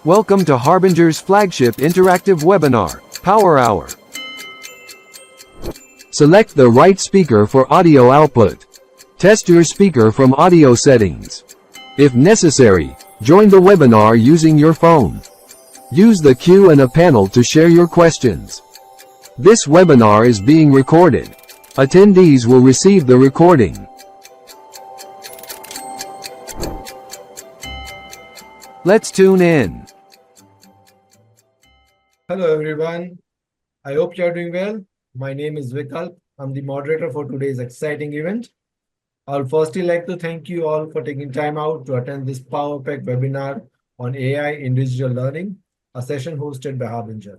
Welcome to Harbinger's flagship interactive webinar, Power Hour. Select the right speaker for audio output. Test your speaker from audio settings. If necessary, join the webinar using your phone. Use the Q&A panel to share your questions. This webinar is being recorded. Attendees will receive the recording. Let's tune in. Hello everyone, I hope you are doing well. My name is Vikalp. I'm the moderator for today's exciting event. I'll firstly like to thank you all for taking time out to attend this power-packed webinar on AI in digital learning, a session hosted by Harbinger.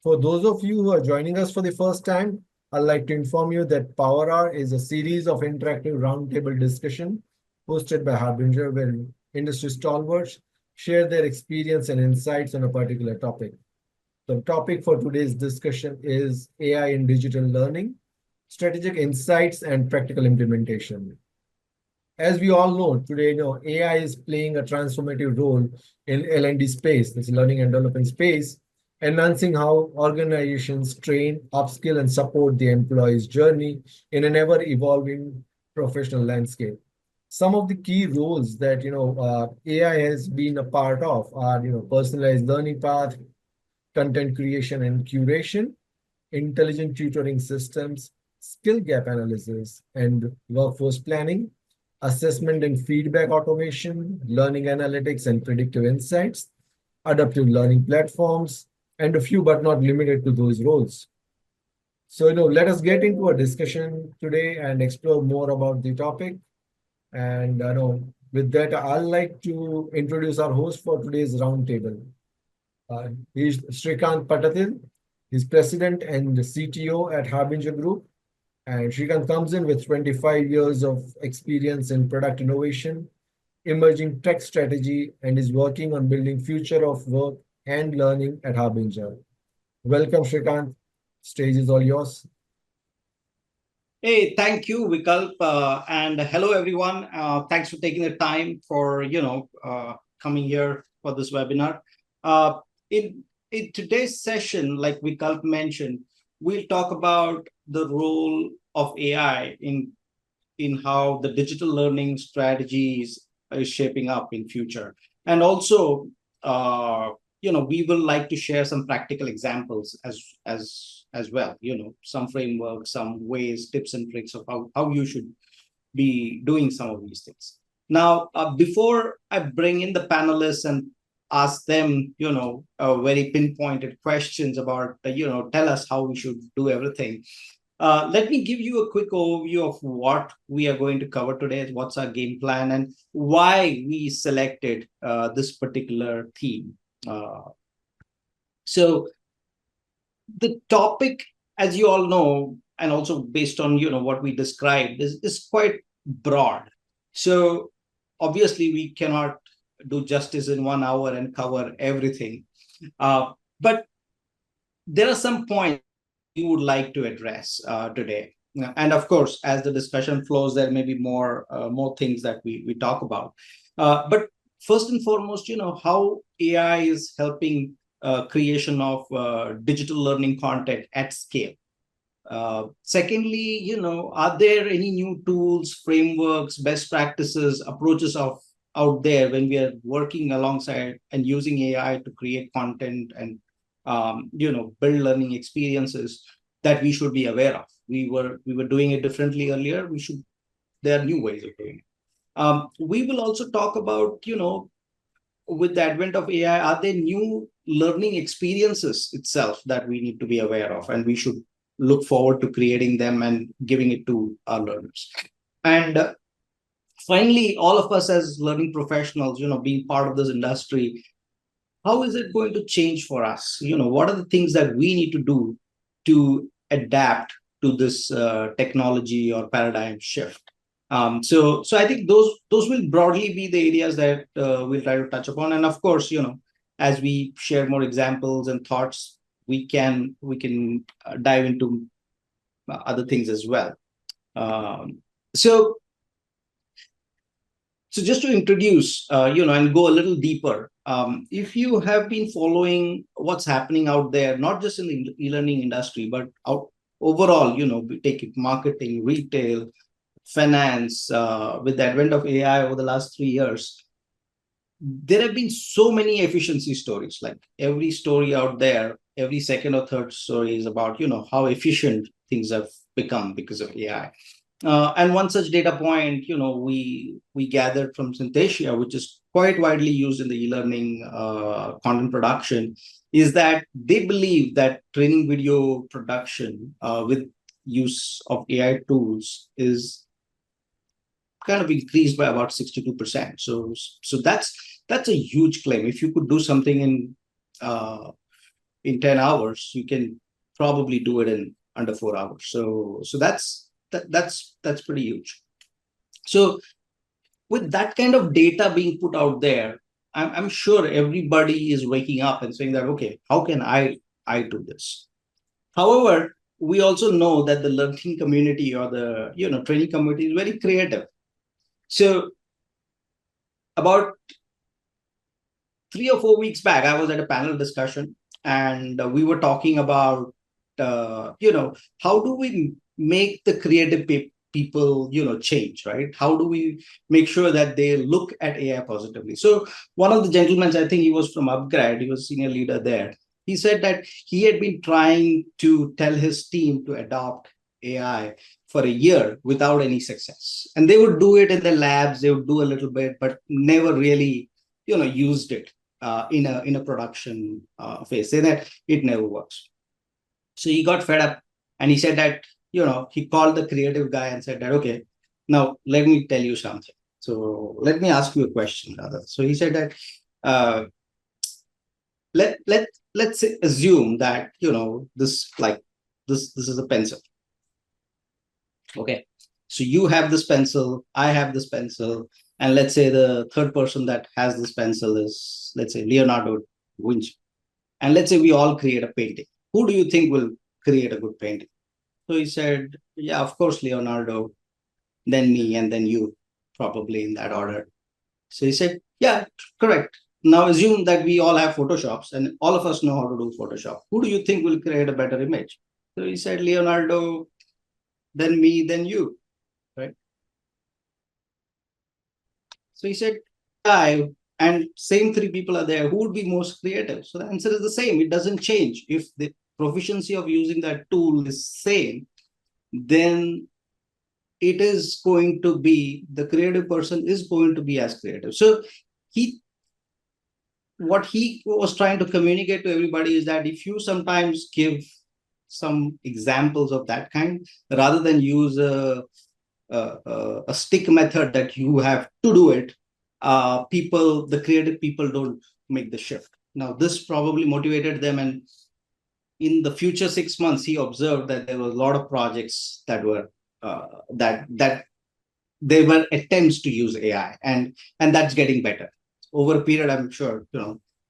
For those of you who are joining us for the first time, I'd like to inform you that Power Hour is a series of interactive roundtable discussion hosted by Harbinger where industry stalwarts share their experience and insights on a particular topic. The topic for today's discussion is AI in digital learning, strategic insights and practical implementation. As we all know, today AI is playing a transformative role in L&D space, this learning and development space, enhancing how organizations train, upskill, and support the employee's journey in an ever-evolving professional landscape. Some of the key roles that AI has been a part of are personalized learning path, content creation and curation, intelligent tutoring systems, skill gap analysis and workforce planning, assessment and feedback automation, learning analytics and predictive insights, adaptive learning platforms, and a few but not limited to those roles. So, let us get into a discussion today and explore more about the topic. And with that, I'd like to introduce our host for today's roundtable. He's Shrikant Patatil. He's president and the CTO at Harbinger Group. And Shrikant comes in with 25 years of experience in product innovation, emerging tech strategy, and is working on building future of work and learning at Harbinger. Welcome, Shrikant. Stage is all yours. Hey, thank you, Vikalp, and hello, everyone. Thanks for taking the time for coming here for this webinar. In today's session, like Vikalp mentioned, we'll talk about the role of AI in how the digital learning strategies is shaping up in future, and also we will like to share some practical examples as well. Some frameworks, some ways, tips and tricks of how you should be doing some of these things. Now, before I bring in the panelists and ask them, very pinpointed questions about, tell us how we should do everything. Let me give you a quick overview of what we are going to cover today, what's our game plan, and why we selected this particular theme. So the topic, as you all know, and also based on what we described, is quite broad. So obviously we cannot do justice in 1 hour and cover everything. But there are some points we would like to address today. And of course, as the discussion flows, there may be more things that we talk about. But first and foremost, how AI is helping creation of digital learning content at scale. Secondly, are there any new tools, frameworks, best practices, approaches out there when we are working alongside and using AI to create content and build learning experiences that we should be aware of? We were doing it differently earlier. There are new ways of doing it. We will also talk about, with the advent of AI, are there new learning experiences itself that we need to be aware of, and we should look forward to creating them and giving it to our learners. And finally, all of us as learning professionals, being part of this industry, how is it going to change for us? What are the things that we need to do to adapt to this technology or paradigm shift? So I think those will broadly be the areas that we'll try to touch upon. And of course, as we share more examples and thoughts, we can dive into other things as well. So So just to introduce, and go a little deeper, if you have been following what's happening out there, not just in the e-learning industry, but overall, we take it marketing, retail, finance, with the advent of AI over the last 3 years, there have been so many efficiency stories. Like every story out there, every second or third story is about, how efficient things have become because of AI. And one such data point, we gathered from Synthesia, which is quite widely used in the e-learning content production, is that they believe that training video production with use of AI tools is kind of increased by about 62%. So that's a huge claim. If you could do something in 10 hours, you can probably do it in under 4 hours. So that's pretty huge. So with that kind of data being put out there, I'm sure everybody is waking up and saying that, okay, how can I do this? However, we also know that the learning community or the training community is very creative. So about 3 or 4 weeks back, I was at a panel discussion, and we were talking about, how do we make the creative people, change, right? How do we make sure that they look at AI positively? So one of the gentlemen, I think he was from Upgrad, he was senior leader there. He said that he had been trying to tell his team to adopt AI for a year without any success. And they would do it in the labs, they would do a little bit, but never really, used it in a production phase, say that it never works. So he got fed up, and he said that, he called the creative guy and said that, okay, now let me tell you something. So let me ask you a question, rather. So he said that, let's assume that, this is a pencil. Okay. So you have this pencil, I have this pencil, and let's say the third person that has this pencil is, let's say, Leonardo da Vinci. And let's say we all create a painting. Who do you think will create a good painting? So he said, yeah, of course, Leonardo, then me, and then you, probably in that order. So he said, yeah, correct. Now assume that we all have Photoshops and all of us know how to do Photoshop. Who do you think will create a better image? So he said, Leonardo, then me, then you, right? So he said, and same three people are there, who would be most creative? So the answer is the same. It doesn't change. If the proficiency of using that tool is same, then it is going to be, the creative person is going to be as creative. So what he was trying to communicate to everybody is that if you sometimes give some examples of that kind, rather than use a stick method that you have to do it, the creative people don't make the shift. Now, this probably motivated them, and in the future 6 months, he observed that there were a lot of projects that were that there were attempts to use AI, and that's getting better over a period. I'm sure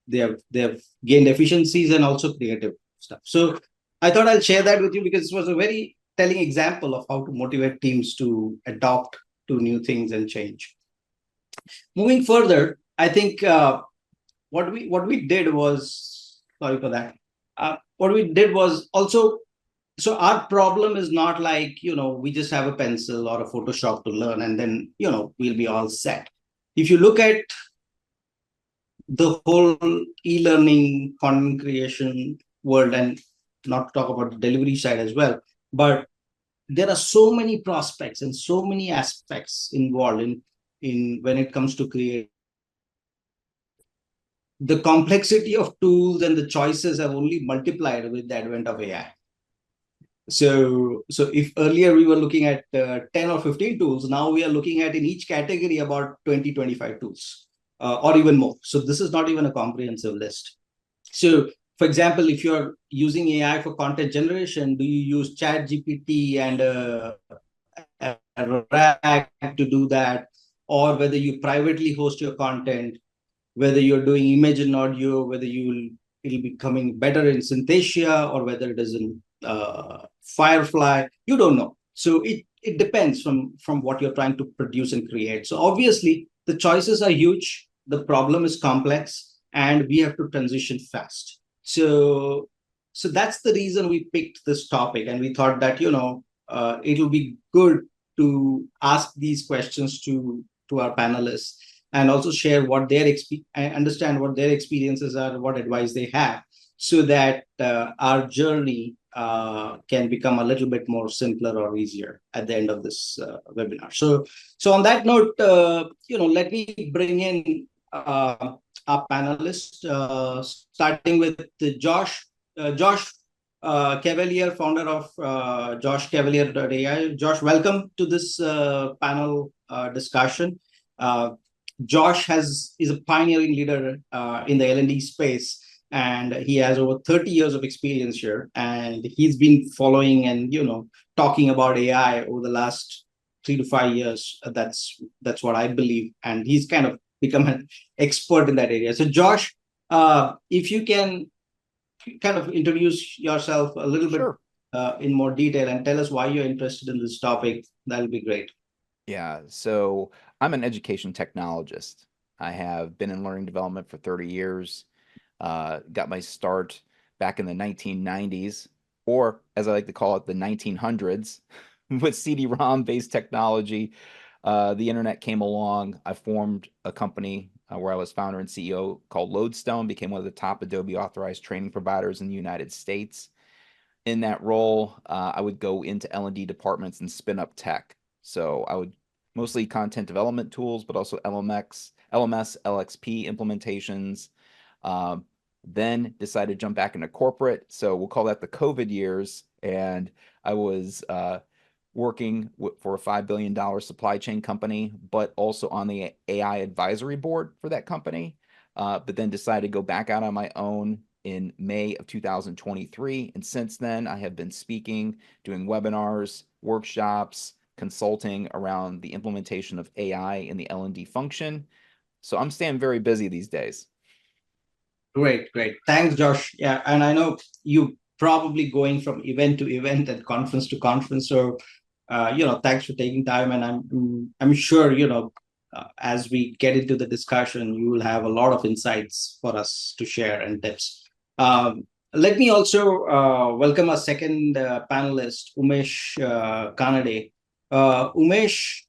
they have gained efficiencies and also creative stuff. So I thought I'll share that with you because it was a very telling example of how to motivate teams to adopt to new things and change. Moving further, I think what we did was, sorry for that. What we did was also, so our problem is not like, we just have a pencil or a Photoshop to learn and then, we'll be all set. If you look at the whole e-learning content creation world, and not to talk about the delivery side as well, but there are so many prospects and so many aspects involved in when it comes to create. The complexity of tools and the choices have only multiplied with the advent of AI. So if earlier we were looking at 10 or 15 tools, now we are looking at in each category about 20, 25 tools or even more. So this is not even a comprehensive list. So for example, if you're using AI for content generation, do you use ChatGPT and a RAG to do that? Or whether you privately host your content, whether you're doing image and audio, whether it'll be coming better in Synthesia or whether it is in Firefly, you don't know. So it depends from what you're trying to produce and create. So obviously, the choices are huge, the problem is complex, and we have to transition fast. So that's the reason we picked this topic, and we thought that it'll be good to ask these questions to our panelists, and also share what understand what their experiences are, what advice they have, so that our journey can become a little bit more simpler or easier at the end of this webinar. So on that note, let me bring in our panelists, starting with Josh. Josh Cavalier, founder of joshcavalier.ai. Josh, welcome to this panel discussion. Josh is a pioneering leader in the L&D space, and he has over 30 years of experience here. And he's been following and talking about AI over the last 3 to 5 years. That's what I believe, and he's kind of become an expert in that area. So, Josh, if you can kind of introduce yourself a little Sure. bit in more detail and tell us why you're interested in this topic, that'll be great. Yeah, so I'm an education technologist. I have been in learning development for 30 years. Got my start back in the 1990s, or as I like to call it, the 1900s, with CD-ROM based technology. The internet came along. I formed a company where I was founder and CEO called Lodestone, became one of the top Adobe authorized training providers in the United States. In that role, I would go into L&D departments and spin up tech. So I would mostly content development tools, but also LMS, LXP implementations. Then decided to jump back into corporate. So we'll call that the COVID years. And I was working for a $5 billion supply chain company, but also on the AI advisory board for that company. But then decided to go back out on my own in May of 2023. And since then, I have been speaking, doing webinars, workshops, consulting around the implementation of AI in the L&D function. So I'm staying very busy these days. Great. Thanks, Josh. Yeah, and I know you probably going from event to event and conference to conference. So, thanks for taking time. And I'm sure, as we get into the discussion, you will have a lot of insights for us to share and tips. Let me also welcome our second panelist, Umesh Kanade. Umesh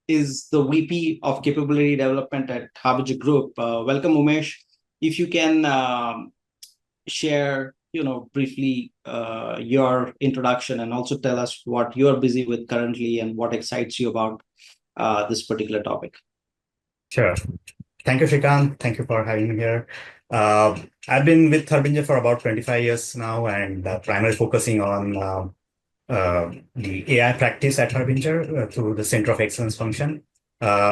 is the VP of Capability Development at Harbinger Group. Welcome, Umesh. If you can share, briefly your introduction, and also tell us what you're busy with currently and what excites you about this particular topic. Sure. Thank you, Shrikant. Thank you for having me here. I've been with Harbinger for about 25 years now, and primarily focusing on the AI practice at Harbinger through the Center of Excellence function,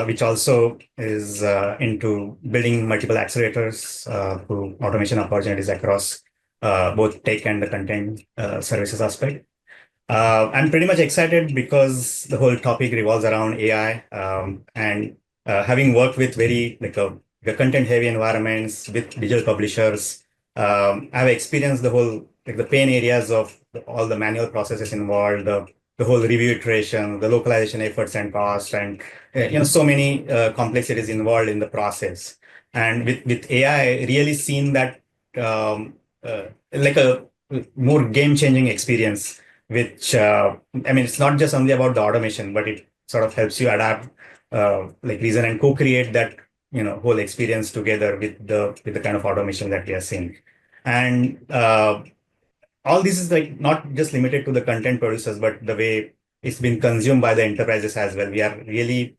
which also is into building multiple accelerators through automation opportunities across both tech and the content services aspect. I'm pretty much excited because the whole topic revolves around AI, and having worked with very the content heavy environments with digital publishers, I've experienced the whole the pain areas of all the manual processes involved, the whole review iteration, the localization efforts and cost, and so many complexities involved in the process. And with AI, really seen that like a more game-changing experience, which it's not just only about the automation, but it sort of helps you adapt, reason and co-create that whole experience together with the kind of automation that we are seeing. And all this is not just limited to the content producers, but the way it's been consumed by the enterprises as well. We are really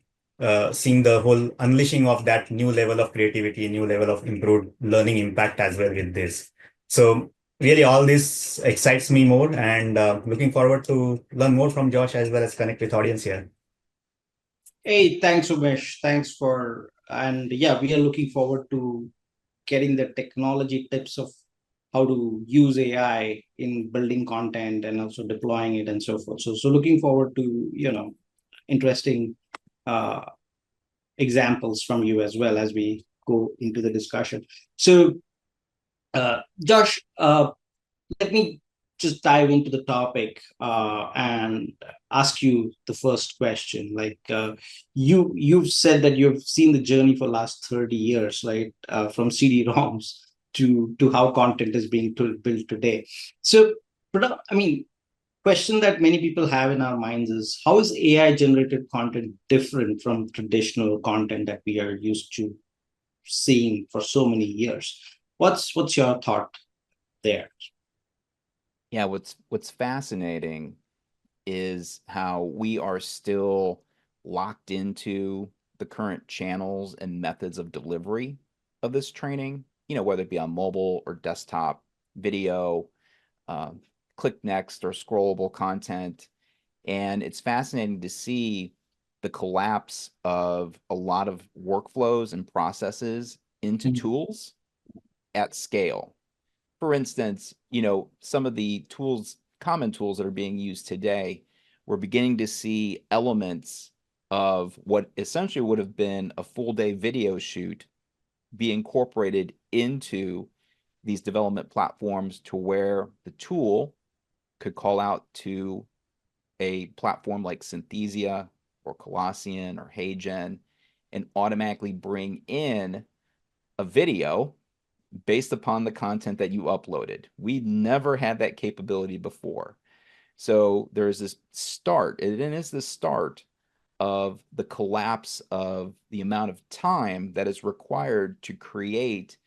seeing the whole unleashing of that new level of creativity, new level of improved learning impact as well with this. So really all this excites me more, and looking forward to learn more from Josh as well as connect with audience here. Hey, thanks, Umesh. And yeah, we are looking forward to getting the technology tips of how to use AI in building content and also deploying it and so forth. So looking forward to, interesting examples from you as well as we go into the discussion. So, Josh, let me just dive into the topic and ask you the first question. Like you've said that you've seen the journey for last 30 years, right? From CD-ROMs to how content is being built today. So, I mean, question that many people have in our minds is, how is AI generated content different from traditional content that we are used to seeing for so many years? What's your thought there? Yeah, what's fascinating is how we are still locked into the current channels and methods of delivery of this training, whether it be on mobile or desktop, video, uh, click next or scrollable content. And it's fascinating to see the collapse of a lot of workflows and processes into tools at scale. For instance, some of the common tools that are being used today, we're beginning to see elements of what essentially would have been a full day video shoot be incorporated into these development platforms, to where the tool could call out to a platform like Synthesia or Colossian or HeyGen and automatically bring in a video based upon the content that you uploaded. We've never had that capability before. So there's this start, and it is the start of the collapse of the amount of time that is required to create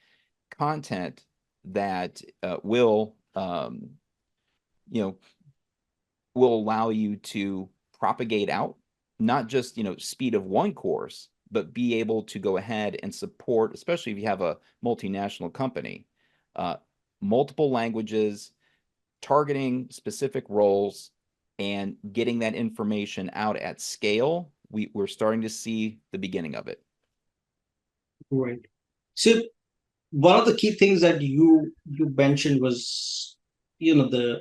content that will allow you to propagate out, not just, speed of one course, but be able to go ahead and support, especially if you have a multinational company, multiple languages, targeting specific roles, and getting that information out at scale. We're starting to see the beginning of it. Right. So one of the key things that you mentioned was, the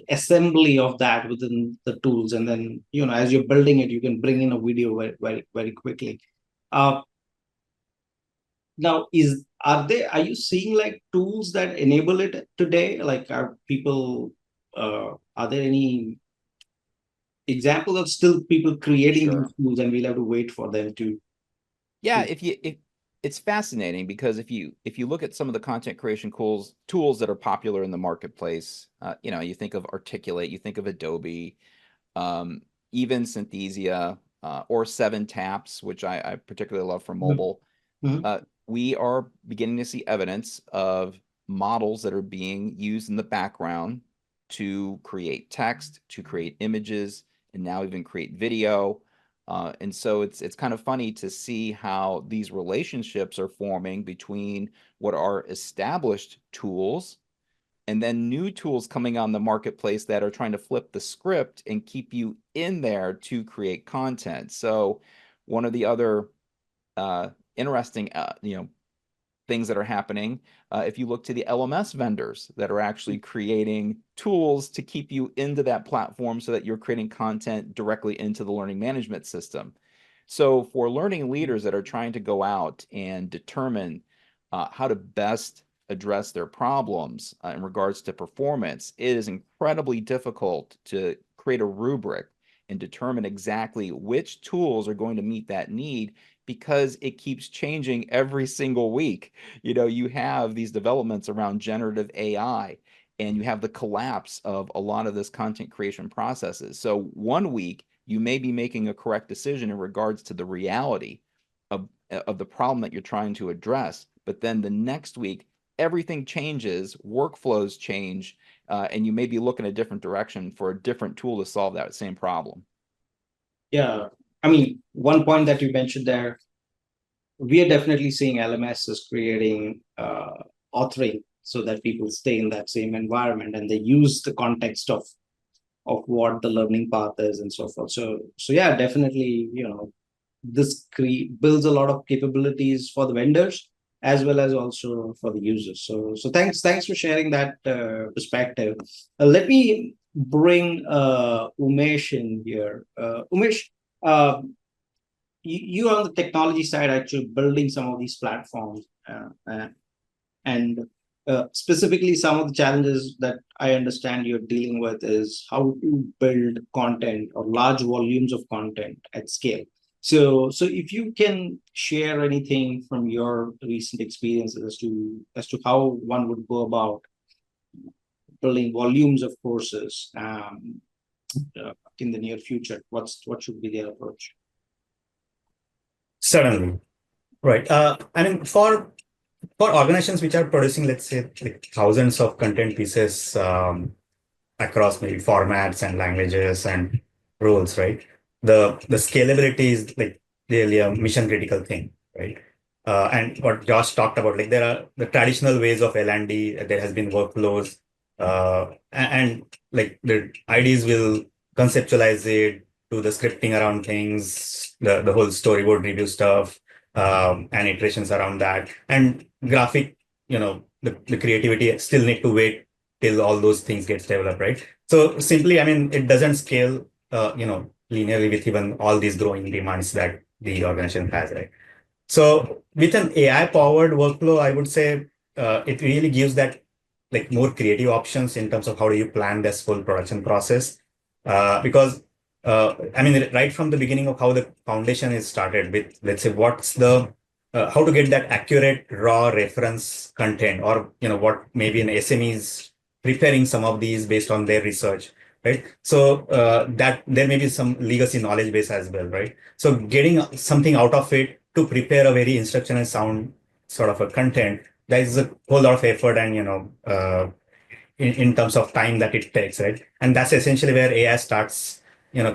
assembly of that within the tools, and then as you're building it, you can bring in a video very very, very quickly. Now, are you seeing like tools that enable it today? Like, are there any examples of still people creating Sure. these tools, and we'll have to wait for them to? Yeah, if it's fascinating, because if you look at some of the content creation tools that are popular in the marketplace, you think of Articulate, you think of Adobe, even Synthesia, or 7Taps, which I particularly love for mobile. Mhm. We are beginning to see evidence of models that are being used in the background to create text, to create images, and now even create video. And so it's kind of funny to see how these relationships are forming between what are established tools and then new tools coming on the marketplace that are trying to flip the script and keep you in there to create content. So one of the other interesting things that are happening, if you look to the LMS vendors that are actually creating tools to keep you into that platform so that you're creating content directly into the learning management system. So for learning leaders that are trying to go out and determine how to best address their problems in regards to performance, it is incredibly difficult to create a rubric and determine exactly which tools are going to meet that need, because it keeps changing every single week. You have these developments around generative AI, and you have the collapse of a lot of this content creation processes. So one week you may be making a correct decision in regards to the reality of the problem that you're trying to address, but then the next week everything changes, workflows change, and you may be looking a different direction for a different tool to solve that same problem. Yeah, I mean, one point that you mentioned there, we are definitely seeing LMS is creating authoring so that people stay in that same environment and they use the context of what the learning path is and so forth. So yeah, definitely, this builds a lot of capabilities for the vendors as well as also for the users. So thanks for sharing that perspective. Let me bring Umesh in here. Umesh, uh, you on the technology side, actually building some of these platforms, and Specifically, some of the challenges that I understand you're dealing with is how to build content or large volumes of content at scale. So if you can share anything from your recent experiences as to how one would go about building volumes of courses in the near future, what should be their approach? Certainly. Right. I mean, for organizations which are producing, let's say, like thousands of content pieces across maybe formats and languages and roles, right? The scalability is like really a mission critical thing, right? And what Josh talked about, like there are the traditional ways of L&D, there has been workflows, and like the IDs will conceptualize it, do the scripting around things, the whole storyboard review stuff, and iterations around that. And graphic, the creativity still need to wait till all those things gets developed, right? So simply, I mean, it doesn't scale, linearly with even all these growing demands that the organization has, right? So with an AI powered workflow, I would say it really gives that like more creative options in terms of how do you plan this full production process. Because I mean, right from the beginning of how the foundation is started with, let's say, what's the how to get that accurate raw reference content, or what maybe an SME is preparing some of these based on their research, right? So that there may be some legacy knowledge base as well, right? So getting something out of it to prepare a very instructional sound sort of a content, there is a whole lot of effort and in terms of time that it takes, right? And that's essentially where AI starts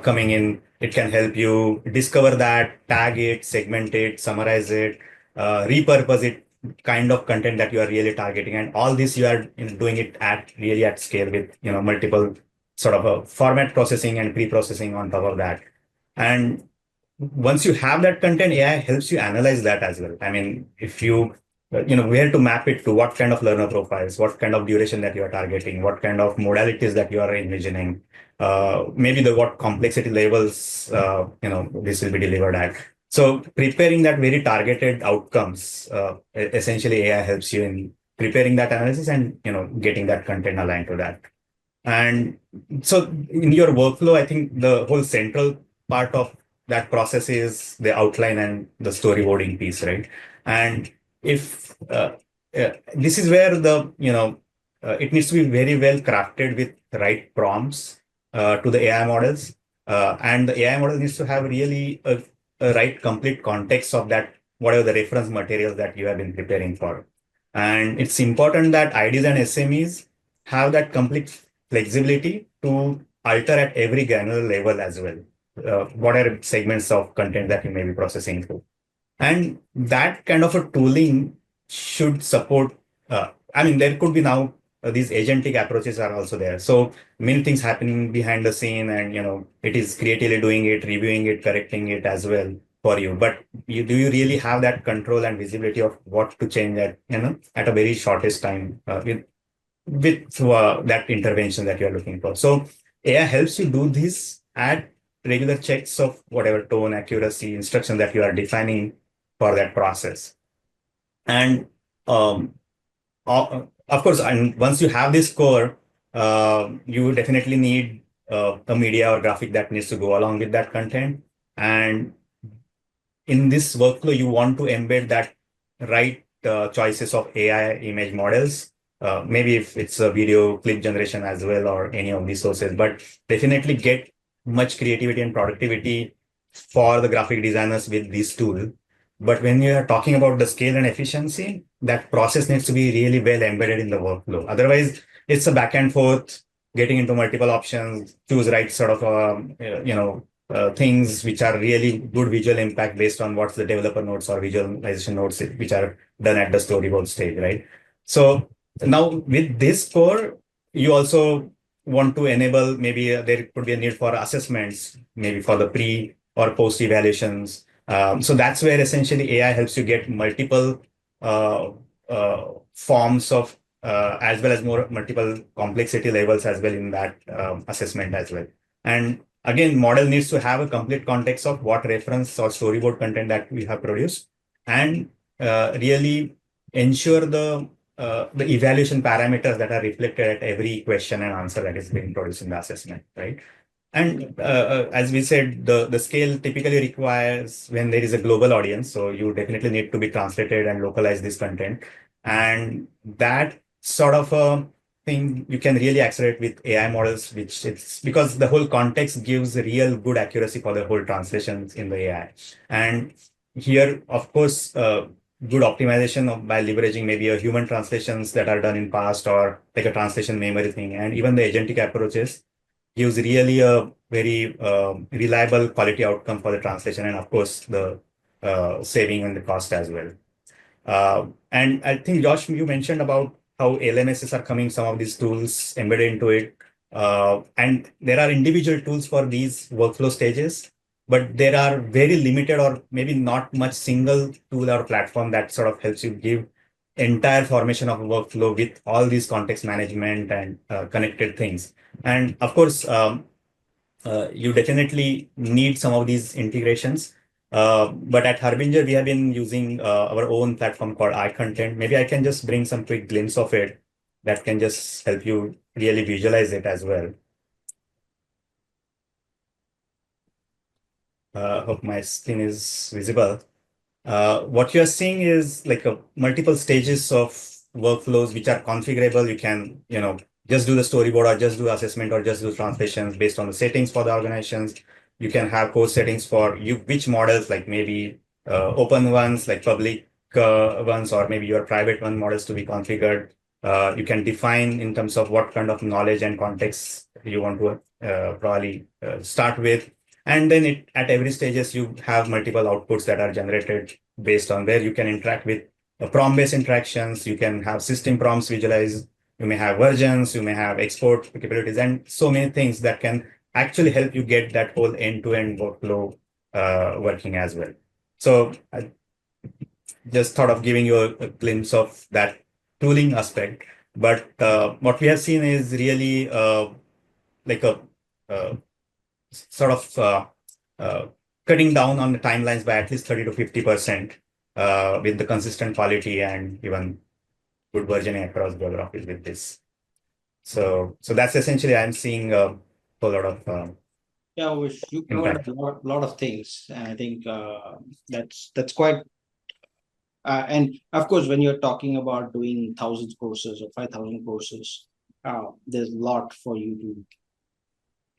coming in. It can help you discover that, tag it, segment it, summarize it, repurpose it, kind of content that you are really targeting. And all this you are doing it at really at scale with multiple sort of a format processing and pre-processing on top of that. And once you have that content, AI helps you analyze that as well. I mean, if you where to map it to, what kind of learner profiles, what kind of duration that you are targeting, what kind of modalities that you are envisioning, maybe the what complexity levels this will be delivered at. So preparing that very targeted outcomes, essentially AI helps you in preparing that analysis and getting that content aligned to that. And so in your workflow, I think the whole central part of that process is the outline and the storyboarding piece, right? And if this is where the it needs to be very well crafted with the right prompts to the AI models, and the AI model needs to have really a right complete context of that, whatever the reference materials that you have been preparing for. And it's important that IDs and SMEs have that complete flexibility to alter at every granular level as well. What are segments of content that you may be processing through? And that kind of a tooling should support. I mean, there could be now these agentic approaches are also there. So many things happening behind the scene, and it is creatively doing it, reviewing it, correcting it as well for you. But do you really have that control and visibility of what to change at at a very shortest time with that intervention that you're looking for? So AI helps you do this at regular checks of whatever tone, accuracy, instruction that you are defining for that process. And of course, and once you have this core, you definitely need a media or graphic that needs to go along with that content. And in this workflow, you want to embed that right choices of AI image models. Maybe if it's a video clip generation as well, or any of these sources, but definitely get much creativity and productivity for the graphic designers with this tool. But when you are talking about the scale and efficiency, that process needs to be really well embedded in the workflow. Otherwise, it's a back and forth, getting into multiple options, choose right sort of things which are really good visual impact based on what's the developer notes or visualization notes which are done at the storyboard stage, right? So now with this core, you also want to enable, maybe there could be a need for assessments, maybe for the pre or post evaluations. So that's where essentially AI helps you get multiple forms of as well as more multiple complexity levels as well in that assessment as well. And again, model needs to have a complete context of what reference or storyboard content that we have produced, and really ensure the the evaluation parameters that are reflected at every question and answer that is being produced in the assessment, right? And as we said, the scale typically requires when there is a global audience. So you definitely need to be translated and localize this content. And that sort of a thing you can really accelerate with AI models, which it's because the whole context gives real good accuracy for the whole translations in the AI. And here, of course, good optimization by leveraging maybe a human translations that are done in past or like a translation memory thing, and even the agentic approaches gives really a very reliable quality outcome for the translation, and of course the saving and the cost as well. And I think Josh, you mentioned about how LMSs are coming, some of these tools embedded into it. And there are individual tools for these workflow stages, but there are very limited or maybe not much single tool or platform that sort of helps you give entire formation of a workflow with all these context management and connected things. And of course, you definitely need some of these integrations. But at Harbinger, we have been using our own platform called iContent. Maybe I can just bring some quick glimpse of it that can just help you really visualize it as well. Hope my screen is visible. What you're seeing is like a multiple stages of workflows which are configurable. You can, just do the storyboard or just do assessment or just do translations based on the settings for the organizations. You can have core settings for which models, like maybe open ones, like public ones, or maybe your private one models to be configured. You can define in terms of what kind of knowledge and context you want to probably start with. And then at every stages, you have multiple outputs that are generated based on where you can interact with prompt-based interactions. You can have system prompts visualized. You may have versions. You may have export capabilities, and so many things that can actually help you get that whole end-to-end workflow working as well. So I just thought of giving you a glimpse of that tooling aspect. But what we have seen is really like a sort of cutting down on the timelines by at least 30 to 50% with the consistent quality and even good versioning across geographies with this. So that's essentially I'm seeing a whole lot of Yeah, Vish, you covered a lot of things. And I think that's quite. And of course, when you're talking about doing thousands courses or 5,000 courses, there's a lot for you to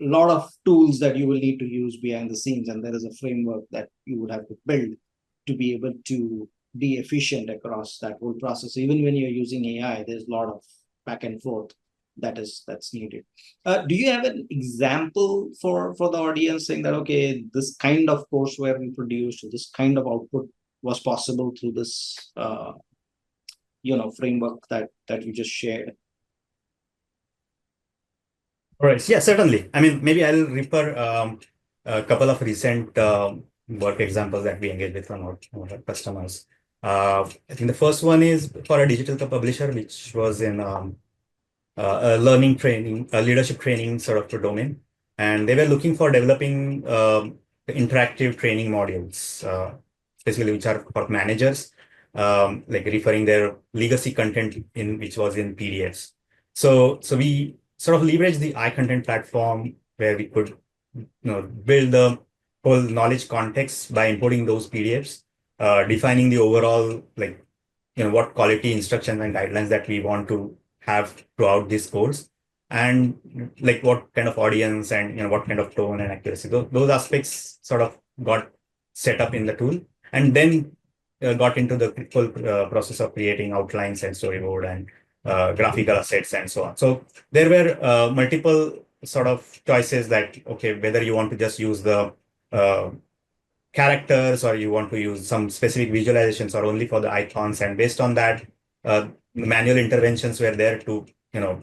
lot of tools that you will need to use behind the scenes, and there is a framework that you would have to build to be able to be efficient across that whole process. Even when you're using AI, there's a lot of back and forth that's needed. Do you have an example for the audience saying that, okay, this kind of courseware we produced, this kind of output was possible through this framework that you just shared? All right. Yeah, certainly. I mean, maybe I'll refer a couple of recent work examples that we engage with from our customers. I think the first one is for a digital publisher, which was in a learning training, a leadership training sort of domain. And they were looking for developing interactive training modules, especially which are for managers, like referring their legacy content which was in PDFs. So we sort of leverage the iContent platform where we could build the whole knowledge context by importing those PDFs, defining the overall what quality instructions and guidelines that we want to have throughout this course, and like what kind of audience and what kind of tone and accuracy. Those aspects sort of got set up in the tool, and then got into the full process of creating outlines and storyboard and graphical assets and so on. So there were multiple sort of choices that, okay, whether you want to just use the characters or you want to use some specific visualizations or only for the icons. And based on that, manual interventions were there to,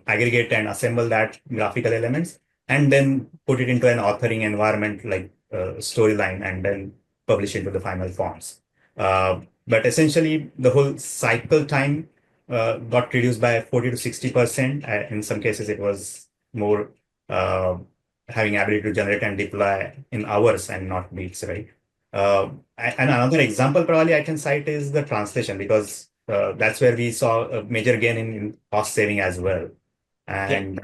aggregate and assemble that graphical elements and then put it into an authoring environment like storyline and then publish into the final forms. But essentially, the whole cycle time got reduced by 40 to 60%. In some cases, it was more having ability to generate and deploy in hours and not weeks, right? And another example probably I can cite is the translation, because that's where we saw a major gain in cost saving as well. And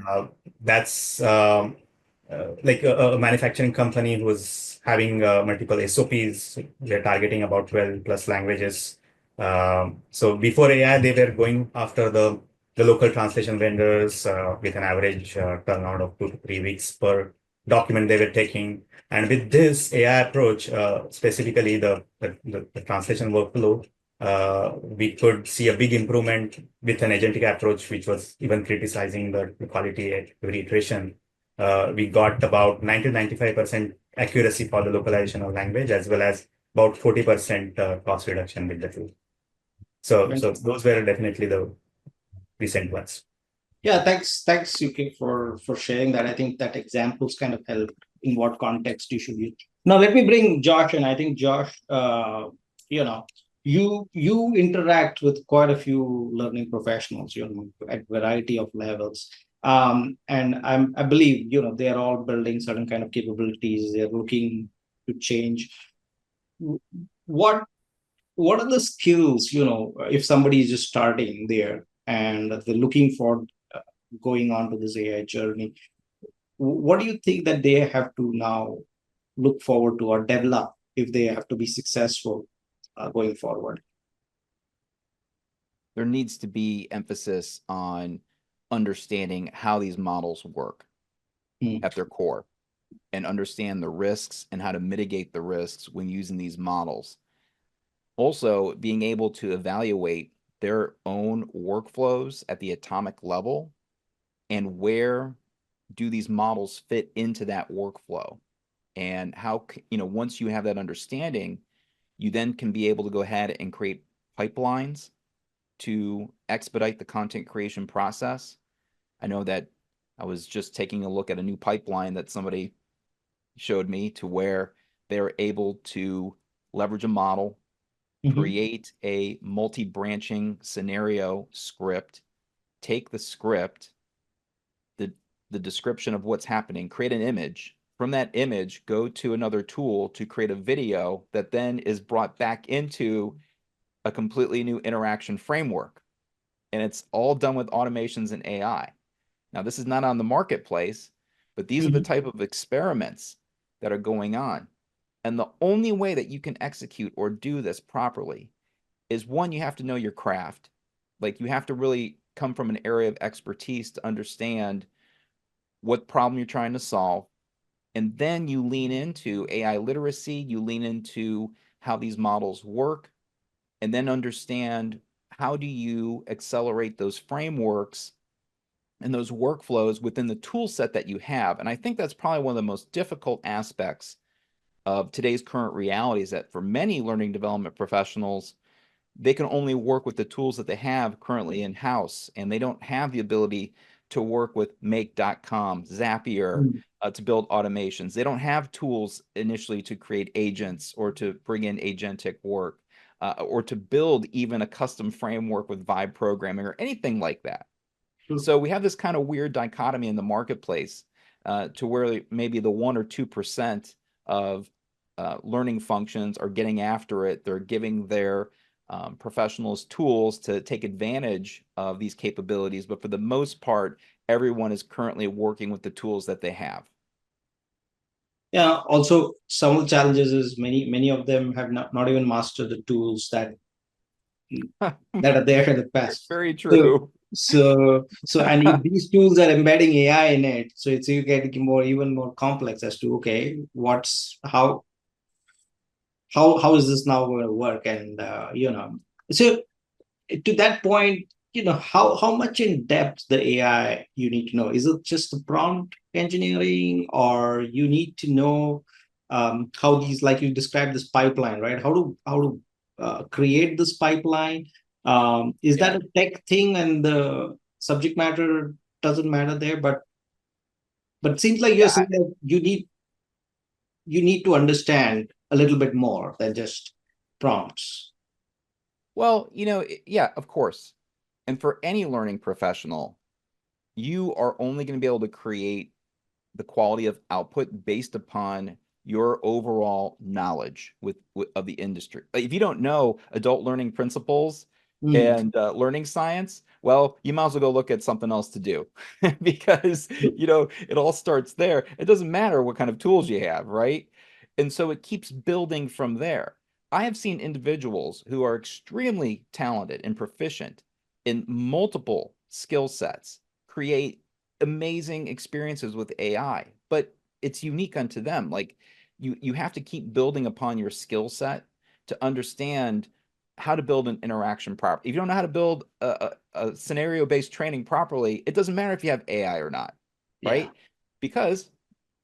that's like a manufacturing company who was having multiple SOPs. They're targeting about 12 plus languages. So before AI, they were going after the local translation vendors with an average turnaround of 2 to 3 weeks per document they were taking. And with this AI approach, specifically the translation workflow, we could see a big improvement with an agentic approach, which was even criticizing the quality at every iteration. We got about 90 to 95% accuracy for the localization of language, as well as about 40% cost reduction with the tool. So those were definitely the recent ones. Yeah, thanks, UK, for sharing that. I think that examples kind of help in what context you should use. Now, let me bring Josh, and I think Josh, you interact with quite a few learning professionals, at variety of levels. And I believe, they're all building certain kind of capabilities. They're looking to change. What are the skills, if somebody is just starting there and they're looking for going on to this AI journey, what do you think that they have to now look forward to or develop if they have to be successful going forward? There needs to be emphasis on understanding how these models work at their core, and understand the risks and how to mitigate the risks when using these models. Also, being able to evaluate their own workflows at the atomic level, and where do these models fit into that workflow, and how, once you have that understanding, you then can be able to go ahead and create pipelines to expedite the content creation process. I know that I was just taking a look at a new pipeline that somebody showed me, to where they're able to leverage a model, create a multi-branching scenario script, take the script, the description of what's happening, create an image. From that image, go to another tool to create a video that then is brought back into a completely new interaction framework. And it's all done with automations and AI. Now, this is not on the marketplace, but these are the type of experiments that are going on. And the only way that you can execute or do this properly is, one, you have to know your craft. Like, you have to really come from an area of expertise to understand what problem you're trying to solve. And then you lean into AI literacy, you lean into how these models work, and then understand how do you accelerate those frameworks and those workflows within the tool set that you have. And I think that's probably one of the most difficult aspects of today's current reality, is that for many learning development professionals, they can only work with the tools that they have currently in-house, and they don't have the ability to work with make.com, Zapier, to build automations. They don't have tools initially to create agents or to bring in agentic work, or to build even a custom framework with vibe programming or anything like that. So we have this kind of weird dichotomy in the marketplace, to where maybe the 1 or 2% of learning functions are getting after it. They're giving their professionals tools to take advantage of these capabilities, but for the most part, everyone is currently working with the tools that they have. Yeah. Also, some of the challenges is many of them have not even mastered the tools that are there in the past. Very true. So and if these tools are embedding AI in it, so it's getting even more complex as to, okay, how is this now going to work? And so to that point, how much in depth the AI you need to know? Is it just the prompt engineering, or you need to know how these, like you described, this pipeline, right? How to create this pipeline? Is that a tech thing, and the subject matter doesn't matter there? But it seems like you're saying that you need to understand a little bit more than just prompts. Well, yeah, of course. And for any learning professional, you are only going to be able to create the quality of output based upon your overall knowledge of the industry. Like, if you don't know adult learning principles, and learning science, well, you might as well go look at something else to do because, it all starts there. It doesn't matter what kind of tools you have, right? And so it keeps building from there. I have seen individuals who are extremely talented and proficient in multiple skill sets create amazing experiences with AI, but it's unique unto them. Like you have to keep building upon your skill set to understand how to build an interaction properly. If you don't know how to build a scenario-based training properly, it doesn't matter if you have AI or not, right? Yeah. Because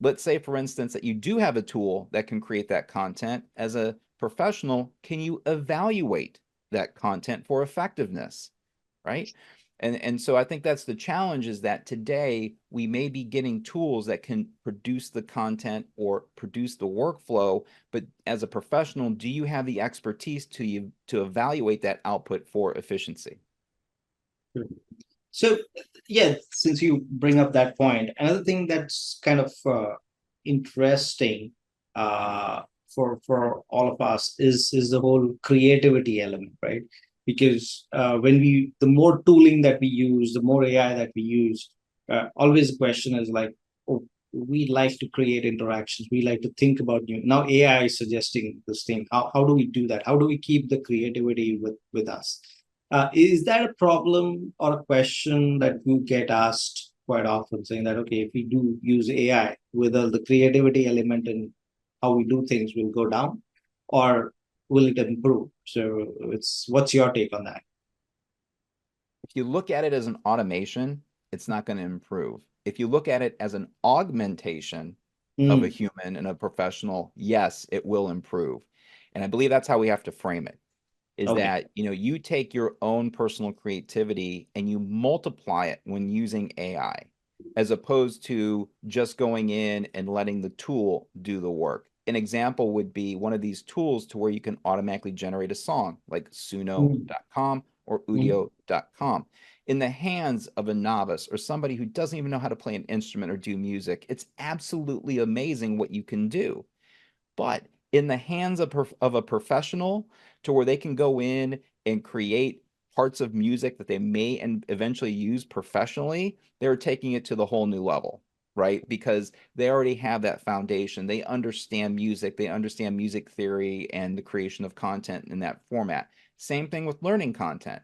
let's say, for instance, that you do have a tool that can create that content. As a professional, can you evaluate that content for effectiveness, right? And so I think that's the challenge, is that today we may be getting tools that can produce the content or produce the workflow, but as a professional, do you have the expertise to evaluate that output for efficiency? So, yeah, since you bring up that point, another thing that's kind of interesting for all of us is the whole creativity element, right? Because the more tooling that we use, the more AI that we use, always the question is like, oh, we like to create interactions, we like to think about new. Now AI is suggesting this thing. How do we do that? How do we keep the creativity with us? Is that a problem or a question that you get asked quite often, saying that, okay, if we do use AI, whether the creativity element and how we do things will go down, or will it improve? So what's your take on that? If you look at it as an automation, it's not going to improve. If you look at it as an augmentation of a human and a professional, yes, it will improve. And I believe that's how we have to frame it, is Okay. that, you take your own personal creativity and you multiply it when using AI, as opposed to just going in and letting the tool do the work. An example would be one of these tools to where you can automatically generate a song, like suno.com or udio.com. In the hands of a novice or somebody who doesn't even know how to play an instrument or do music, it's absolutely amazing what you can do. But in the hands of a professional, to where they can go in and create parts of music that they may and eventually use professionally, they're taking it to the whole new level, right? Because they already have that foundation. They understand music, they understand music theory and the creation of content in that format. Same thing with learning content.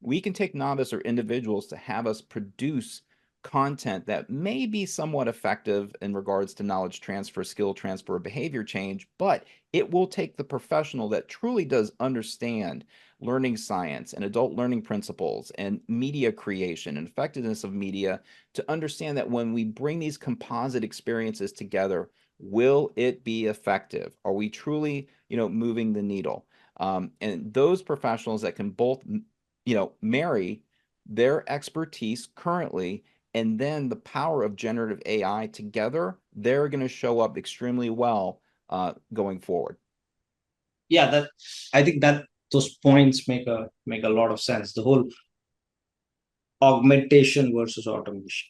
We can take novice or individuals to have us produce content that may be somewhat effective in regards to knowledge transfer, skill transfer, behavior change, but it will take the professional that truly does understand learning science and adult learning principles and media creation and effectiveness of media to understand that when we bring these composite experiences together, will it be effective? Are we truly, moving the needle? And those professionals that can both, marry their expertise currently and then the power of generative AI together, they're going to show up extremely well going forward. Yeah, that I think that those points make a lot of sense. The whole augmentation versus automation.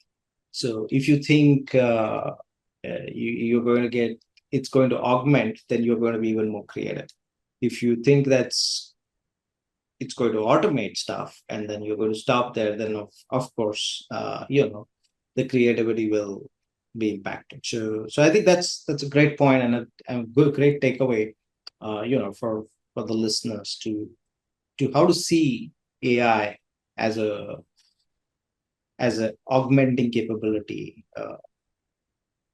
So if you think you're going to get it's going to augment, then you're going to be even more creative. If you think it's going to automate stuff and then you're going to stop there, then of course the creativity will be impacted. So I think that's a great point and a good great takeaway for the listeners to how to see AI as a augmenting capability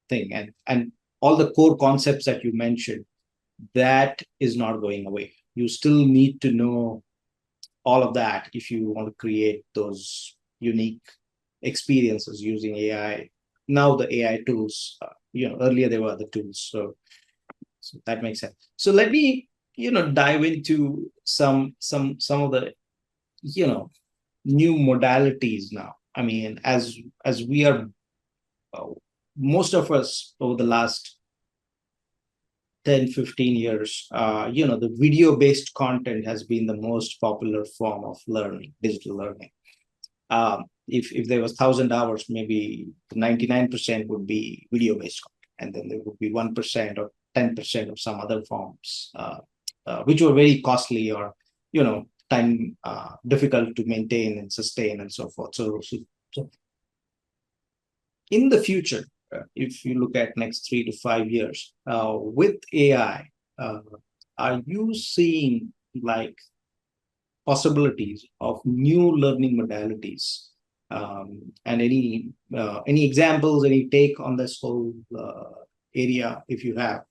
thing, and all the core concepts that you mentioned, that is not going away. You still need to know all of that if you want to create those unique experiences using AI. Now the AI tools, earlier there were other tools, so that makes sense. So let me dive into some of the new modalities now. I mean, as we are most of us over the last 10-15 years, the video based content has been the most popular form of learning, digital learning. If there was 1,000 hours, maybe 99% would be video based content, and then there would be 1% or 10% of some other forms, which were very costly or difficult to maintain and sustain and so forth. So in the future, if you look at next 3 to 5 years, with AI, are you seeing like possibilities of new learning modalities? And any examples, any take on this whole area, if you have,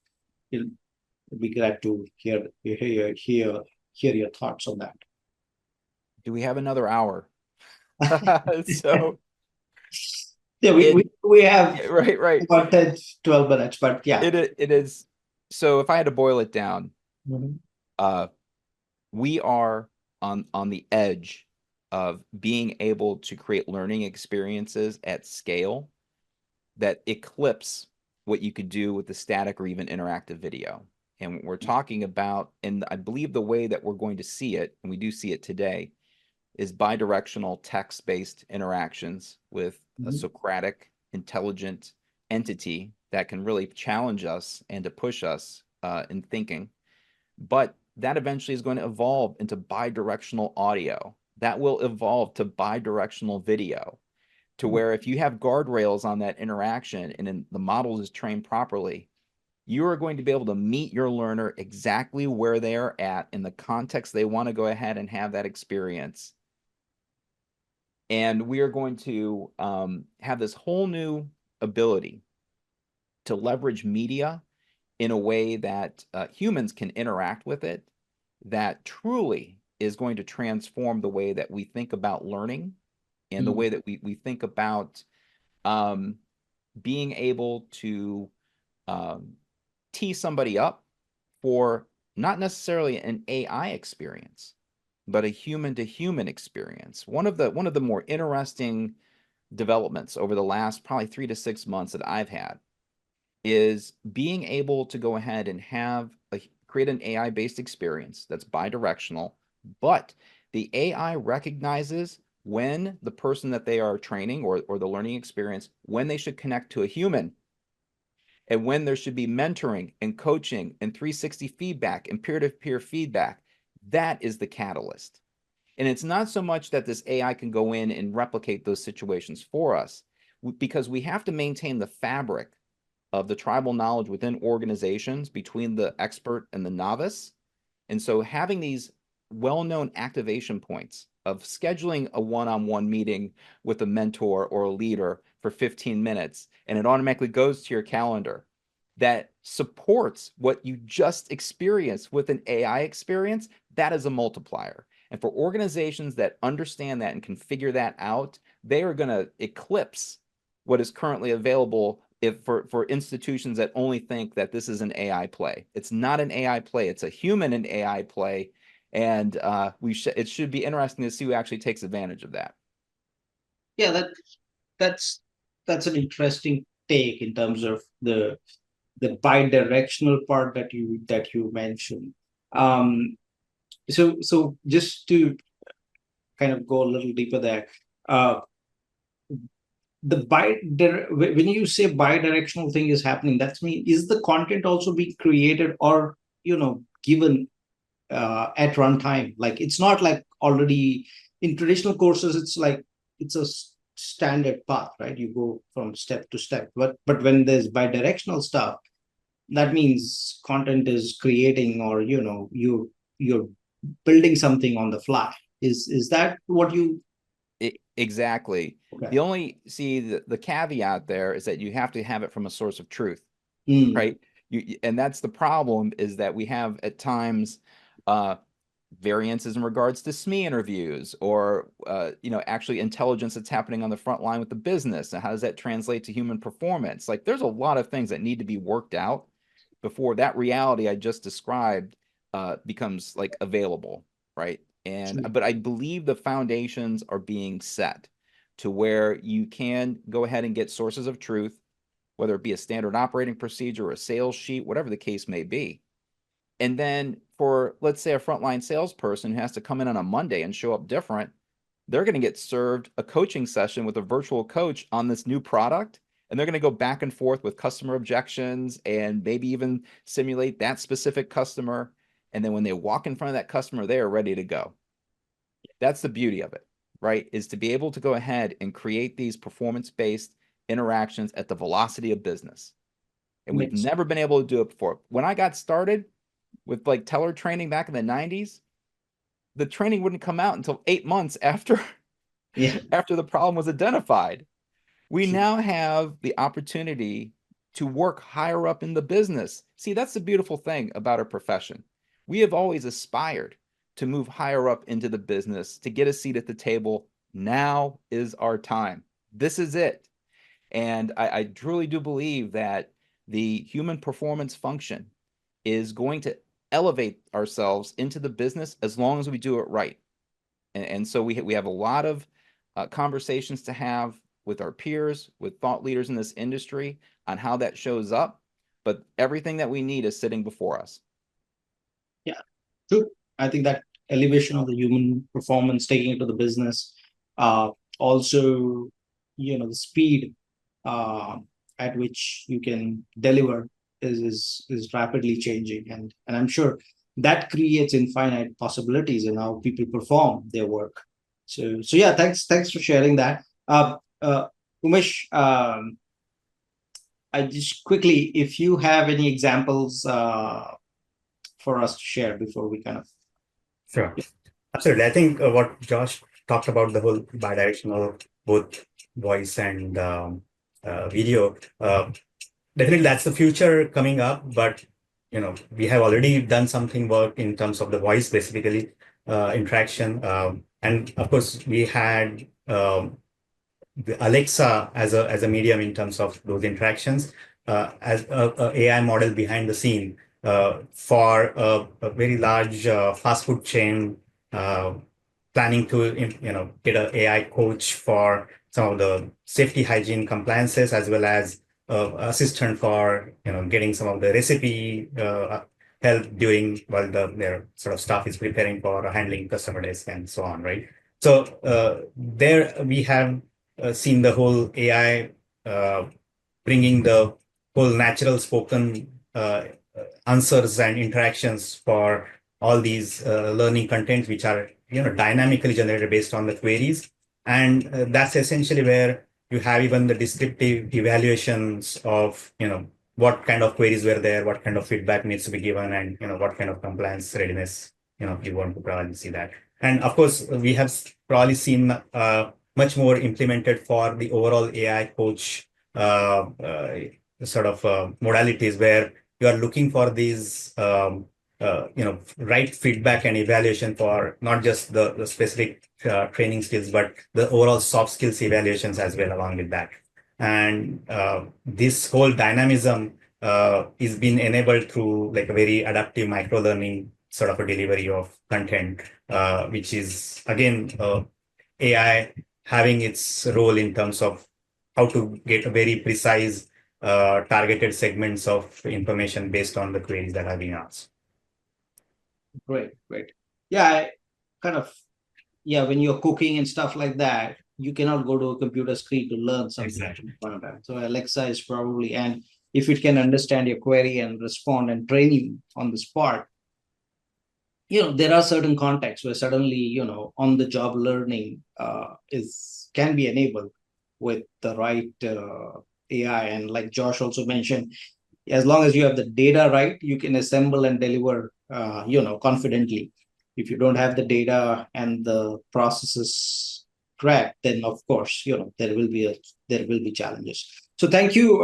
it'll be glad to hear your thoughts on that. Do we have another hour? So Yeah, we have right. about 10, 12 minutes, but yeah. It is. So if I had to boil it down, Mhm. we are on the edge of being able to create learning experiences at scale that eclipse what you could do with the static or even interactive video. And we're talking about, and I believe the way that we're going to see it, and we do see it today, is bidirectional text-based interactions with a Socratic, intelligent entity that can really challenge us and to push us in thinking. But that eventually is going to evolve into bidirectional audio. That will evolve to bidirectional video, to where if you have guardrails on that interaction and then the model is trained properly, you are going to be able to meet your learner exactly where they are at in the context they want to go ahead and have that experience. And we are going to have this whole new ability to leverage media in a way that humans can interact with it, that truly is going to transform the way that we think about learning and the way that we think about being able to tee somebody up for not necessarily an AI experience, but a human to human experience. One of the more interesting developments over the last probably 3 to 6 months that I've had is being able to go ahead and create an AI based experience that's bidirectional, but the AI recognizes when the person that they are training or the learning experience, when they should connect to a human, and when there should be mentoring and coaching and 360 feedback and peer-to-peer feedback. That is the catalyst. And it's not so much that this AI can go in and replicate those situations for us, because we have to maintain the fabric of the tribal knowledge within organizations between the expert and the novice. And so having these well-known activation points of scheduling a one-on-one meeting with a mentor or a leader for 15 minutes, and it automatically goes to your calendar, that supports what you just experienced with an AI experience, that is a multiplier. And for organizations that understand that and can figure that out, they are going to eclipse what is currently available for institutions that only think that this is an AI play. It's not an AI play. It's a human and AI play. And it should be interesting to see who actually takes advantage of that. Yeah, that's an interesting take in terms of the bi-directional part that you mentioned. So just to kind of go a little deeper there, when you say bi-directional thing is happening, that's mean is the content also being created or given at runtime? Like it's not like already in traditional courses, it's like it's a standard path, right? You go from step to step. But when there's bi-directional stuff, that means content is creating or you're building something on the fly. Is that what you Exactly. Okay. The only the caveat there is that you have to have it from a source of truth, right? And that's the problem, is that we have at times variances in regards to SME interviews or actually intelligence that's happening on the front line with the business, and how does that translate to human performance? Like there's a lot of things that need to be worked out before that reality I just described becomes like available, right? But I believe the foundations are being set to where you can go ahead and get sources of truth, whether it be a standard operating procedure or a sales sheet, whatever the case may be. And then for, let's say, a frontline salesperson who has to come in on a Monday and show up different, they're going to get served a coaching session with a virtual coach on this new product. And they're going to go back and forth with customer objections and maybe even simulate that specific customer. And then when they walk in front of that customer, they are ready to go. That's the beauty of it, right? Is to be able to go ahead and create these performance-based interactions at the velocity of business. And we've never been able to do it before. When I got started with like teller training back in the 90s, the training wouldn't come out until 8 months after after the problem was identified. We now have the opportunity to work higher up in the business. See, that's the beautiful thing about our profession. We have always aspired to move higher up into the business, to get a seat at the table. Now is our time. This is it. And I truly do believe that the human performance function is going to elevate ourselves into the business as long as we do it right. And so we have a lot of conversations to have with our peers, with thought leaders in this industry on how that shows up. But everything that we need is sitting before us. Yeah, true. I think that elevation of the human performance, taking it to the business, also, the speed at which you can deliver is rapidly changing, and I'm sure that creates infinite possibilities in how people perform their work. So yeah, thanks for sharing that. Umesh, I just quickly, if you have any examples for us to share before we kind of. Sure. Absolutely. I think what Josh talked about, the whole bidirectional, both voice and video, definitely that's the future coming up. But, we have already done something work in terms of the voice, specifically interaction. And of course, we had the Alexa as a medium in terms of those interactions, as a AI model behind the scene for a very large fast food chain, planning to get an AI coach for some of the safety, hygiene, compliances, as well as assistant for getting some of the recipe help during while their sort of staff is preparing for handling customer desk and so on, right? So there we have seen the whole AI bringing the whole natural spoken answers and interactions for all these learning contents, which are dynamically generated based on the queries, and that's essentially where you have even the descriptive evaluations of what kind of queries were there, what kind of feedback needs to be given, and what kind of compliance readiness you want to probably see that. And of course, we have probably seen much more implemented for the overall AI coach sort of modalities, where you are looking for these right feedback and evaluation for not just the specific training skills, but the overall soft skills evaluations as well along with that. And this whole dynamism is being enabled through like a very adaptive micro learning sort of a delivery of content, which is again AI having its role in terms of how to get a very precise targeted segments of information based on the queries that are being asked. Great. Yeah, I kind of, when you're cooking and stuff like that, you cannot go to a computer screen to learn something. Exactly. So Alexa is probably, and if it can understand your query and respond and train you on the spot, there are certain contexts where suddenly, on the job learning can be enabled with the right AI. And like Josh also mentioned, as long as you have the data right, you can assemble and deliver, confidently. If you don't have the data and the processes correct, then of course, there will be challenges. So thank you,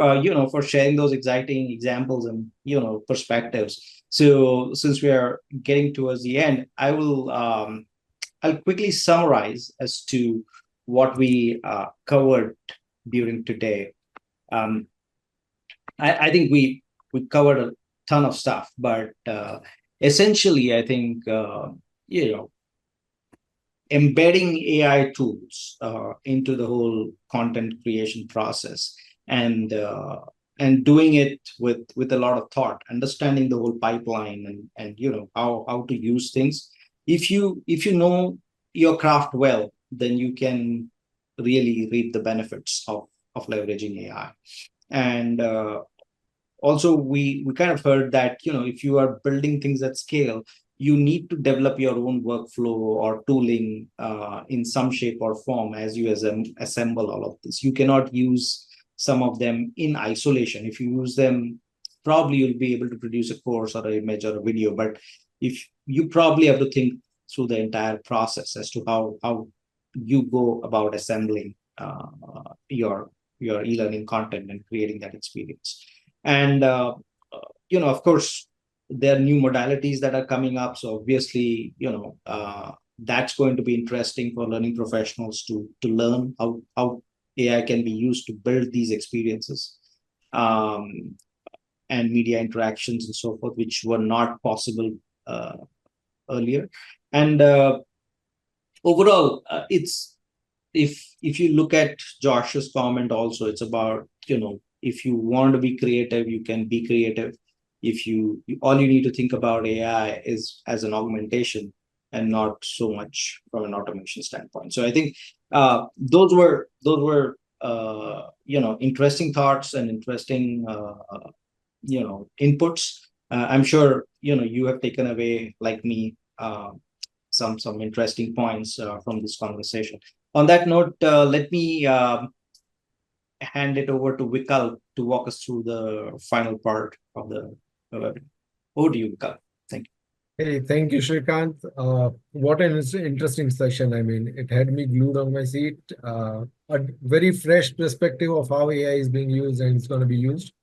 for sharing those exciting examples and, perspectives. So since we are getting towards the end, I'll quickly summarize as to what we covered during today. I think we covered a ton of stuff, but essentially, I think embedding AI tools into the whole content creation process, and doing it with a lot of thought, understanding the whole pipeline, and how to use things. If you know your craft well, then you can really reap the benefits of leveraging AI. And also we kind of heard that if you are building things at scale, you need to develop your own workflow or tooling in some shape or form as you assemble all of this. You cannot use some of them in isolation. If you use them, probably you'll be able to produce a course or an image or a video, but if you probably have to think through the entire process as to how you go about assembling your e-learning content and creating that experience. And of course, there are new modalities that are coming up. So obviously, that's going to be interesting for learning professionals to learn how AI can be used to build these experiences and media interactions and so forth, which were not possible earlier. And overall, it's if you look at Josh's comment also, it's about, if you want to be creative, you can be creative. If all you need to think about AI is as an augmentation and not so much from an automation standpoint. So I think those were interesting thoughts and interesting inputs. I'm sure you have taken away, like me, some interesting points from this conversation. On that note, let me hand it over to Vikal to walk us through the final part of the webinar. Over to you, Vikal. Thank you. Hey, thank you, Shrikant. What an interesting session. I mean, it had me glued on my seat. A very fresh perspective of how AI is being used and it's going to be used.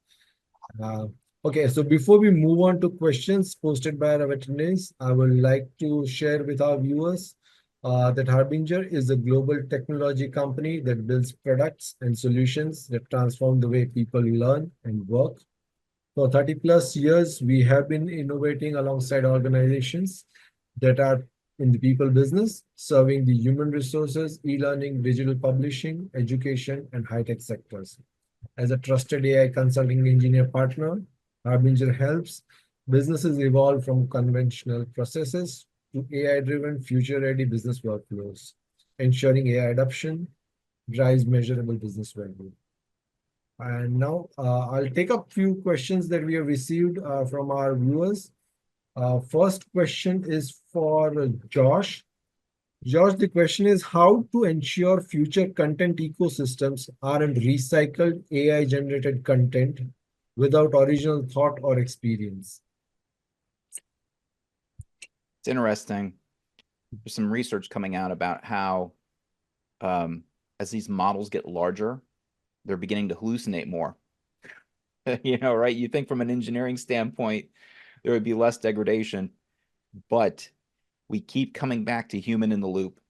Okay, so before we move on to questions posted by our attendees, I would like to share with our viewers that Harbinger is a global technology company that builds products and solutions that transform the way people learn and work. For 30 plus years, we have been innovating alongside organizations that are in the people business, serving the human resources, e-learning, digital publishing, education, and high-tech sectors. As a trusted AI consulting engineer partner, Harbinger helps businesses evolve from conventional processes to AI-driven, future-ready business workflows, ensuring AI adoption drives measurable business value. And now I'll take up a few questions that we have received from our viewers. First question is for Josh. Josh, the question is how to ensure future content ecosystems aren't recycled AI-generated content without original thought or experience. It's interesting. There's some research coming out about how as these models get larger, they're beginning to hallucinate more. Right? You think from an engineering standpoint, there would be less degradation, but we keep coming back to human in the loop.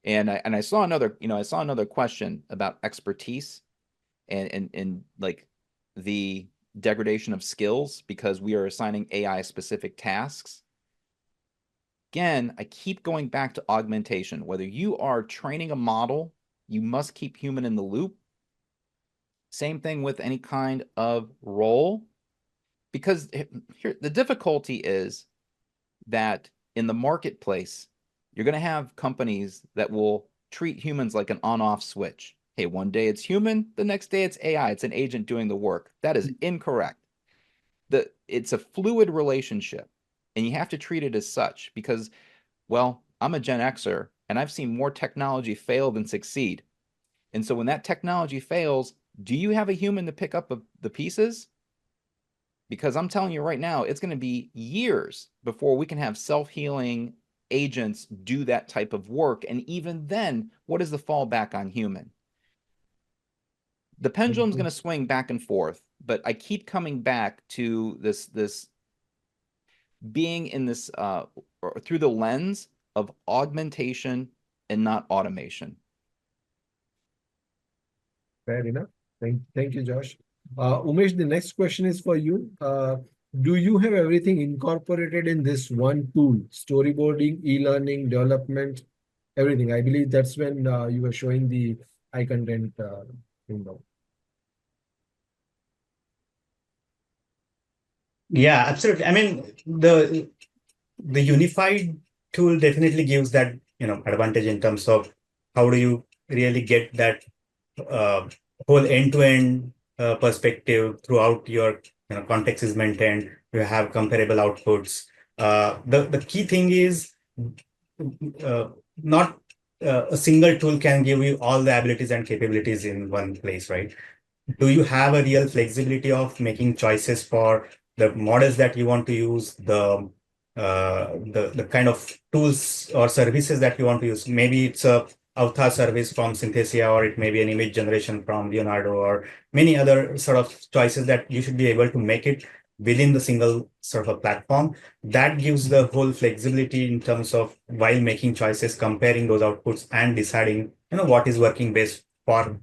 And I saw another question about expertise and like the degradation of skills because we are assigning AI specific tasks. Again, I keep going back to augmentation. Whether you are training a model, you must keep human in the loop. Same thing with any kind of role, because here the difficulty is that in the marketplace, you're going to have companies that will treat humans like an on-off switch. Hey, one day it's human, the next day it's AI, it's an agent doing the work. That is incorrect. It's a fluid relationship, and you have to treat it as such because, well, I'm a Gen Xer, and I've seen more technology fail than succeed. And so when that technology fails, do you have a human to pick up the pieces? Because I'm telling you right now, it's going to be years before we can have self-healing agents do that type of work. And even then, what is the fallback on human? The pendulum's going to swing back and forth, but I keep coming back to this being in this or through the lens of augmentation and not automation. Fair enough. Thank you, Josh. Umesh, the next question is for you. Do you have everything incorporated in this one tool? Storyboarding, e-learning, development, everything. I believe that's when you were showing the high content window. Yeah, absolutely. I mean, the unified tool definitely gives that advantage in terms of how do you really get that whole end-to-end perspective throughout your context is maintained. You have comparable outputs. The key thing is not a single tool can give you all the abilities and capabilities in one place, right? Do you have a real flexibility of making choices for the models that you want to use, the kind of tools or services that you want to use? Maybe it's a avatar service from Synthesia, or it may be an image generation from Leonardo, or many other sort of choices that you should be able to make it within the single sort of a platform. That gives the whole flexibility in terms of while making choices, comparing those outputs and deciding, what is working best for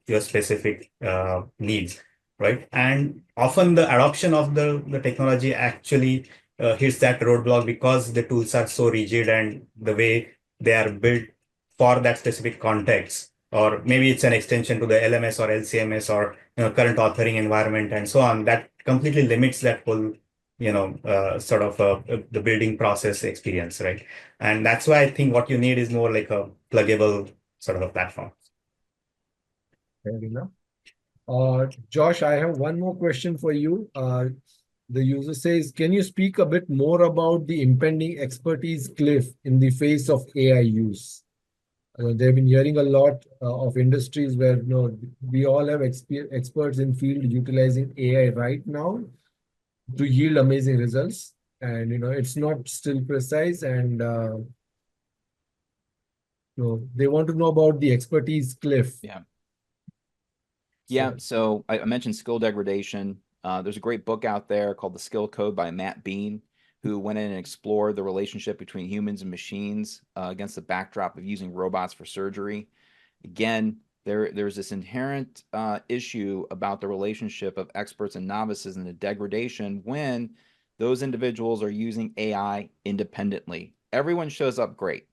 your specific needs, right? And often the adoption of the technology actually hits that roadblock because the tools are so rigid and the way they are built for that specific context, or maybe it's an extension to the LMS or LCMS or current authoring environment and so on, that completely limits that whole sort of the building process experience, right? And that's why I think what you need is more like a pluggable sort of a platform. Fair enough. Josh, I have one more question for you. The user says, can you speak a bit more about the impending expertise cliff in the face of AI use? They've been hearing a lot of industries where we all have experts in field utilizing AI right now to yield amazing results. And it's not still precise, and they want to know about the expertise cliff. Yeah. Yeah. So I mentioned skill degradation. There's a great book out there called The Skill Code by Matt Bean, who went in and explored the relationship between humans and machines against the backdrop of using robots for surgery. Again, there's this inherent issue about the relationship of experts and novices and the degradation when those individuals are using AI independently. Everyone shows up great,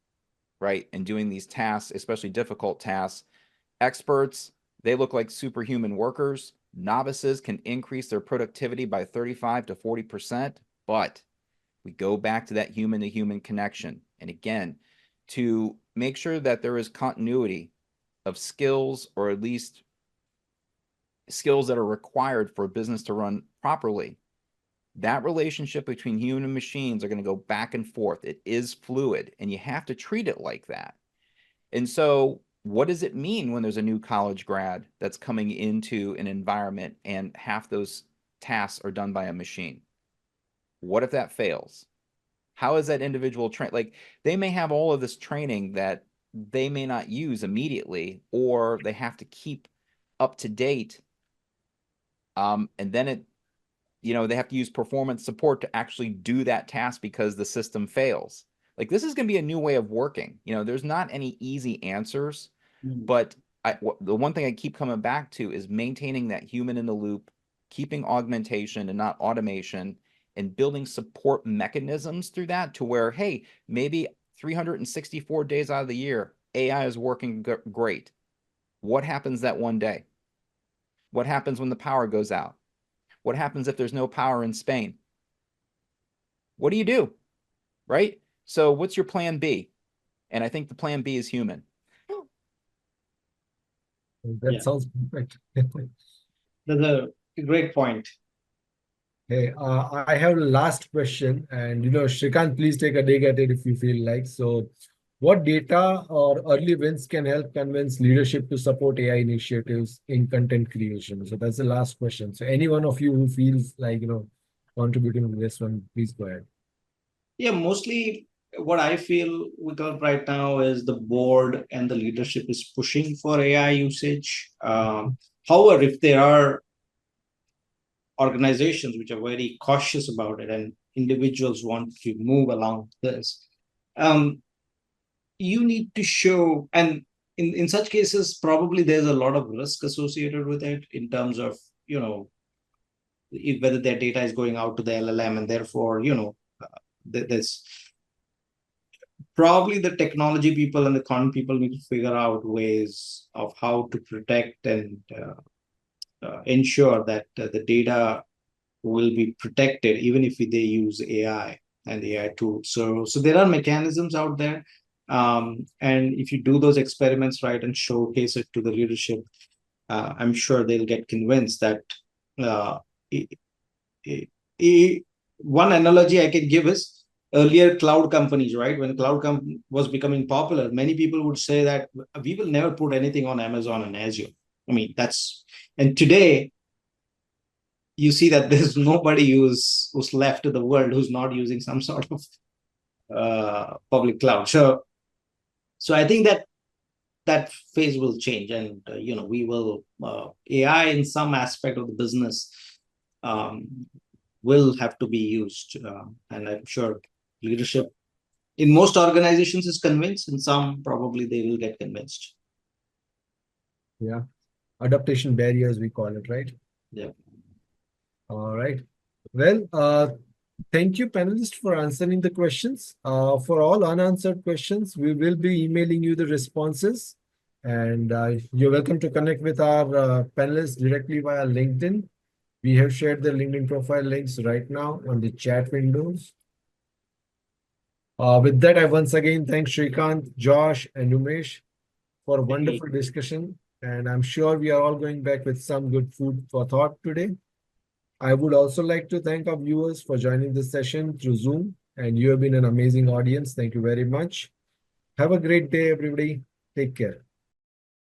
right? And doing these tasks, especially difficult tasks. Experts, they look like superhuman workers. Novices can increase their productivity by 35 to 40%, but we go back to that human to human connection. And again, to make sure that there is continuity of skills, or at least skills that are required for a business to run properly, that relationship between human and machines are going to go back and forth. It is fluid, and you have to treat it like that. And so what does it mean when there's a new college grad that's coming into an environment and half those tasks are done by a machine? What if that fails? How is that individual trained? Like, they may have all of this training that they may not use immediately, or they have to keep up to date. And then they have to use performance support to actually do that task because the system fails. Like, this is going to be a new way of working. There's not any easy answers, but the one thing I keep coming back to is maintaining that human in the loop, keeping augmentation and not automation, and building support mechanisms through that to where, hey, maybe 364 days out of the year, AI is working great. What happens that one day? What happens when the power goes out? What happens if there's no power in Spain? What do you do? Right? So what's your plan B? And I think the plan B is human. That sounds perfect. That's a great point. Hey, I have a last question, and Shrikant, please take a dig at it if you feel like. So, what data or early wins can help convince leadership to support AI initiatives in content creation? So that's the last question. So, any one of you who feels like contributing to this one, please go ahead. Yeah, mostly what I feel right now is the board and the leadership is pushing for AI usage. However, if there are organizations which are very cautious about it and individuals want to move along this, you need to show, and in such cases, probably there's a lot of risk associated with it in terms of, whether their data is going out to the LLM, and therefore, there's probably the technology people and the con people need to figure out ways of how to protect and ensure that the data will be protected, even if they use AI and AI tools. So there are mechanisms out there. And if you do those experiments right and showcase it to the leadership, I'm sure they'll get convinced that one analogy I can give is earlier cloud companies, right? When was becoming popular, many people would say that we will never put anything on Amazon and Azure. I mean, and today you see that there's nobody who's left in the world who's not using some sort of public cloud. So I think that phase will change, and we will AI in some aspect of the business will have to be used, and I'm sure leadership in most organizations is convinced, in some probably they will get convinced. Yeah, adaptation barriers we call it, right? Yeah. All right. Well, thank you, panelists, for answering the questions. For all unanswered questions, we will be emailing you the responses. And you're welcome to connect with our panelists directly via LinkedIn. We have shared the LinkedIn profile links right now on the chat windows. With that, I once again thank Shrikant, Josh, and Umesh for a wonderful discussion. And I'm sure we are all going back with some good food for thought today. I would also like to thank our viewers for joining this session through Zoom, and you have been an amazing audience. Thank you very much. Have a great day, everybody. Take care.